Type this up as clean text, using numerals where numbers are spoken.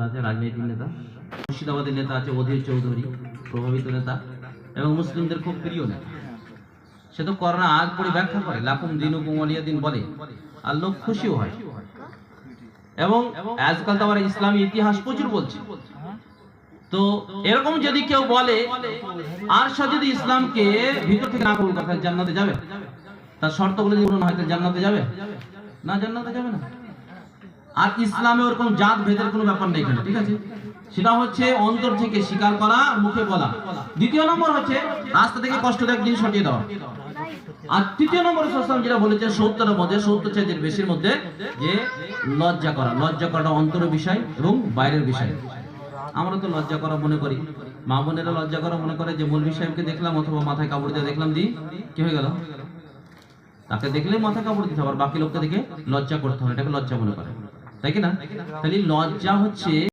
আছে, রাজনৈতিক নেতা, মুর্শিদাবাদী নেতা আছে অধীর চৌধুরী, প্রভাবিত নেতা এবং মুসলিমদের খুব প্রিয় নেতা। সে তো করোনা আগ পরে ব্যাখ্যা করে, লাকুম দিনুকুম ওয়ালিয়া দিন বলে, আর লোক খুশিও হয়। এবং আজকাল তো আবার ইসলামী ইতিহাস প্রচুর বলছে। তো এরকম যদি কেউ বলে আর সে যদি ইসলামকে ভিতর থেকে না কবুল করে জান্নাতে যাবে, তার শর্তগুলো যদি পূরণ হয় তাহলে জান্নাতে যাবে না? জান্নাতে যাবে না। আর ইসলামে ওরকম জাত ভেদের কোনো ব্যাপার নেই এখানে, ঠিক আছে? সেটা হচ্ছে অন্তর থেকে স্বীকার করা, মুখে বলা। দ্বিতীয় নম্বর হচ্ছে রাস্তা থেকে কষ্টদায়ক জিনিস হটিয়ে দেওয়া। আর তৃতীয় নম্বর সাল্লাল্লাহু যেটা বলেছে 70-এর মধ্যে, 70 চাইতে বেশির মধ্যে, যে লজ্জা করা। লজ্জা করাটা অন্তরের বিষয় এবং বাইরের বিষয়। আমরা তো লজ্জা করা মনে করি, মা বোনেরা লজ্জা করা মনে করে যে মৌলভী সাহেবকে দেখলাম অথবা মাথায় কাপড় দিয়ে দেখলাম, দি কি হয়ে গেল, তাকে দেখলে মাথায় কাপড় দিতে হবে, আর বাকি লোককে দেখে লজ্জা করতে হবে, এটাকে লজ্জা মনে করে, তাই কি না? তাহলে লজ্জা হচ্ছে